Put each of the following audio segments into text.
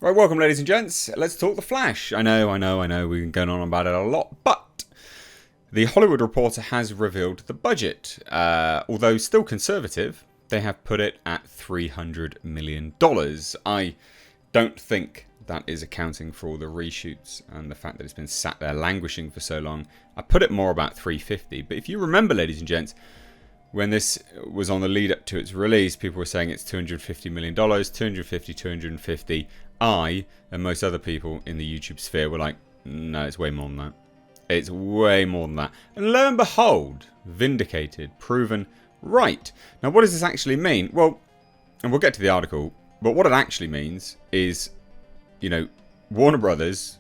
Right, welcome ladies and gents. Let's talk The Flash. I know, we've been going on about it a lot, but the Hollywood Reporter has revealed the budget. Although still conservative, they have put it at $300 million. I don't think that is accounting for all the reshoots and the fact that it's been sat there languishing for so long. I put it more about 350, but if you remember, ladies and gents, when this was on the lead up to its release, people were saying it's $250 million, 250, 250. I and most other people in the YouTube sphere were like, no, it's way more than that. It's way more than that. And lo and behold, vindicated, proven right. Now, what does this actually mean? Well, and we'll get to the article, but what it actually means is, you know, Warner Brothers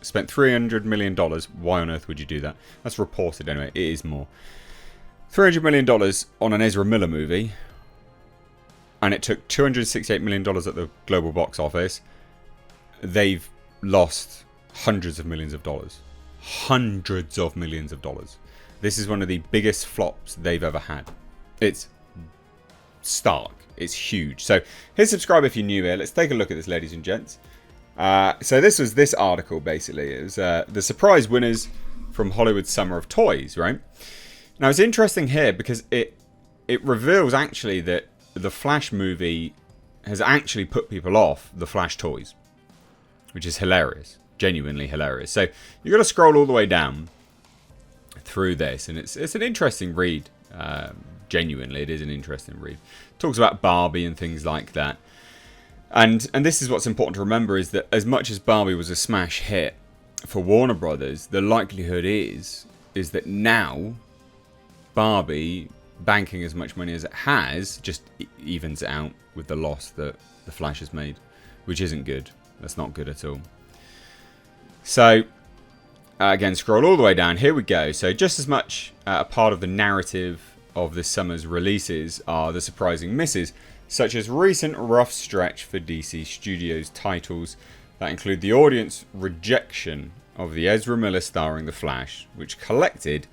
spent $300 million. Why on earth would you do that? That's reported anyway. It is more. $300 million on an Ezra Miller movie, and it took $268 million at the global box office. They've lost hundreds of millions of dollars. Hundreds of millions of dollars. This is one of the biggest flops they've ever had. It's stark. It's huge. So hit subscribe if you're new here. Let's take a look at this, ladies and gents. So this was this article, basically. It was the surprise winners from Hollywood Summer of Toys, right? Now, it's interesting here because it reveals actually that the Flash movie has actually put people off the Flash toys, which is hilarious, genuinely hilarious. So you've got to scroll all the way down through this, and it's an interesting read. Genuinely, it is an interesting read. It talks about Barbie and things like that, and this is what's important to remember is that as much as Barbie was a smash hit for Warner Brothers, the likelihood is that now Barbie, banking as much money as it has, just evens it out with the loss that the Flash has made, which isn't good. That's not good at all. So, again, scroll all the way down. Here we go. So, just as much a part of the narrative of this summer's releases are the surprising misses, such as recent rough stretch for DC Studios titles that include the audience rejection of the Ezra Miller starring The Flash, which collected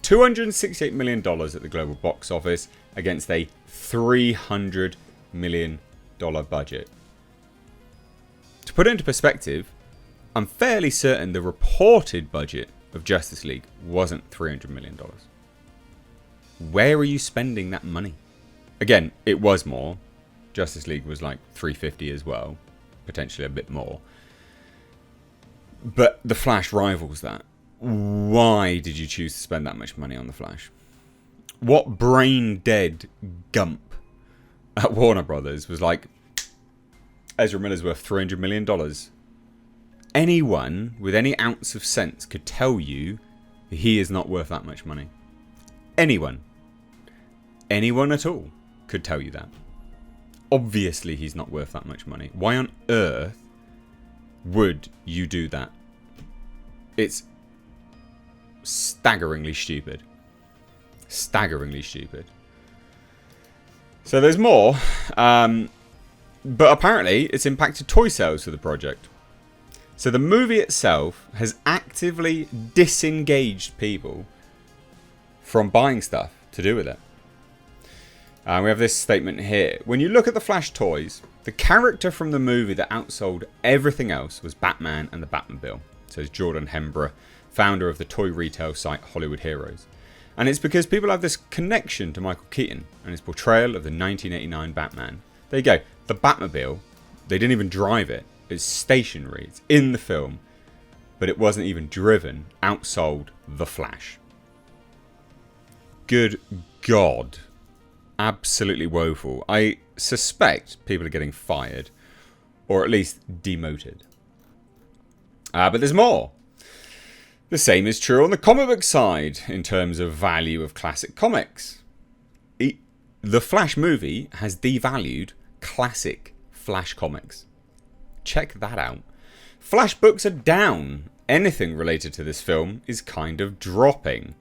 $268 million at the global box office against a $300 million budget. To put it into perspective, I'm fairly certain the reported budget of Justice League wasn't $300 million. Where are you spending that money? Again, it was more. Justice League was like 350 as well, potentially a bit more. But The Flash rivals that. Why did you choose to spend that much money on The Flash? What brain-dead gump at Warner Brothers was like, Ezra Miller's worth $300 million? Anyone with any ounce of sense could tell you that he is not worth that much money. Anyone. Anyone at all could tell you that. Obviously he's not worth that much money. Why on earth would you do that? It's staggeringly stupid. Staggeringly stupid. So there's more. But apparently it's impacted toy sales for the project. So the movie itself has actively disengaged people from buying stuff to do with it. We have this statement here. When you look at the Flash toys, the character from the movie that outsold everything else was Batman and the Batmobile, says Jordan Hembrough, founder of the toy retail site Hollywood Heroes. And it's because people have this connection to Michael Keaton and his portrayal of the 1989 Batman. There you go. The Batmobile, they didn't even drive it. It's stationary. It's in the film. But it wasn't even driven. Outsold The Flash. Good God. Absolutely woeful. I suspect people are getting fired. Or at least demoted. But there's more. The same is true on the comic book side in terms of value of classic comics. The Flash movie has devalued classic Flash comics. Check that out. Flash books are down. Anything related to this film is kind of dropping,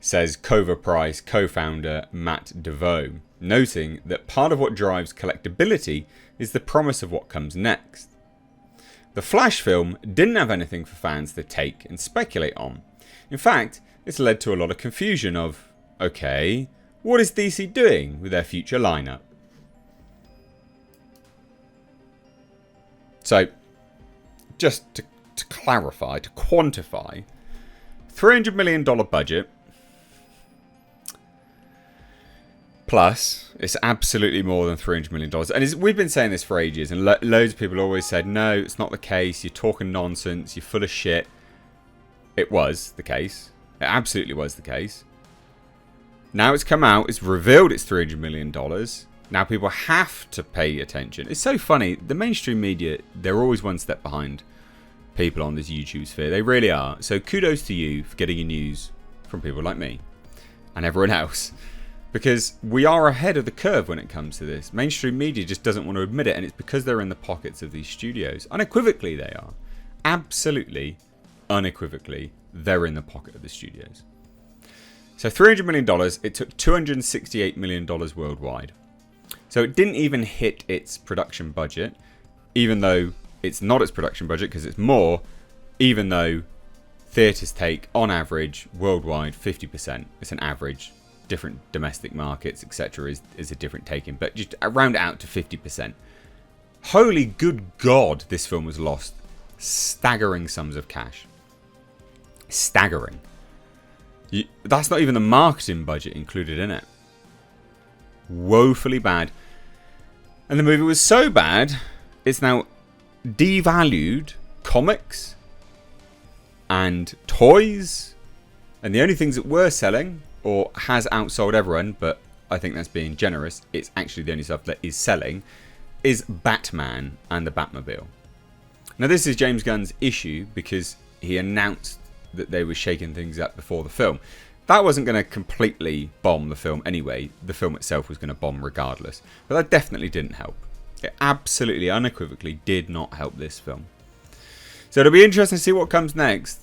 says Cover Price co-founder Matt DeVoe, noting that part of what drives collectability is the promise of what comes next. The Flash film didn't have anything for fans to take and speculate on. In fact, it's led to a lot of confusion of, okay, what is DC doing with their future lineup? So, just to clarify, to quantify, $300 million budget, plus, it's absolutely more than $300 million. And we've been saying this for ages, and loads of people always said, no, it's not the case, you're talking nonsense, you're full of shit. It was the case. It absolutely was the case. Now it's come out, it's revealed it's $300 million. Now people have to pay attention. It's so funny, the mainstream media, they're always one step behind people on this YouTube sphere. They really are. So kudos to you for getting your news from people like me and everyone else. Because we are ahead of the curve when it comes to this. Mainstream media just doesn't want to admit it, and it's because they're in the pockets of these studios. Unequivocally they are. Absolutely, unequivocally, they're in the pocket of the studios. So $300 million, it took $268 million worldwide. So it didn't even hit its production budget, even though it's not its production budget because it's more, even though theatres take, on average, worldwide, 50%. It's an average. Different domestic markets, etc. is a different take-in. But just round it out to 50%. Holy good God, this film has lost staggering sums of cash. Staggering. That's not even the marketing budget included in it. Woefully bad. And the movie was so bad, it's now devalued comics and toys. And the only things that were selling, or has outsold everyone, but I think that's being generous, it's actually the only stuff that is selling, is Batman and the Batmobile. Now this is James Gunn's issue because he announced that they were shaking things up before the film. That wasn't going to completely bomb the film anyway. The film itself was going to bomb regardless. But that definitely didn't help. It absolutely, unequivocally did not help this film. So it'll be interesting to see what comes next.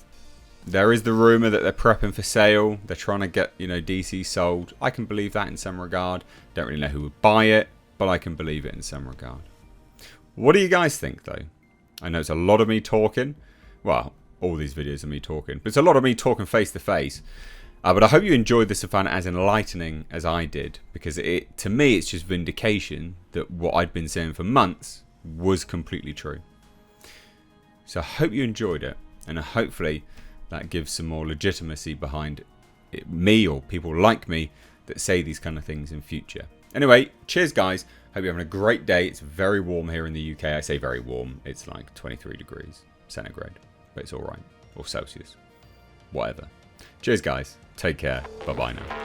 There is the rumour that they're prepping for sale. They're trying to get, DC sold. I can believe that in some regard. Don't really know who would buy it, but I can believe it in some regard. What do you guys think, though? I know it's a lot of me talking. Well, all these videos are me talking. But it's a lot of me talking face to face. But I hope you enjoyed this and found it as enlightening as I did. Because to me, it's just vindication that what I'd been saying for months was completely true. So I hope you enjoyed it. And hopefully that gives some more legitimacy behind me or people like me that say these kind of things in future. Anyway, cheers guys. Hope you're having a great day. It's very warm here in the UK. I say very warm. It's like 23 degrees centigrade. But it's alright. Or Celsius. Whatever. Cheers guys. Take care. Bye bye now.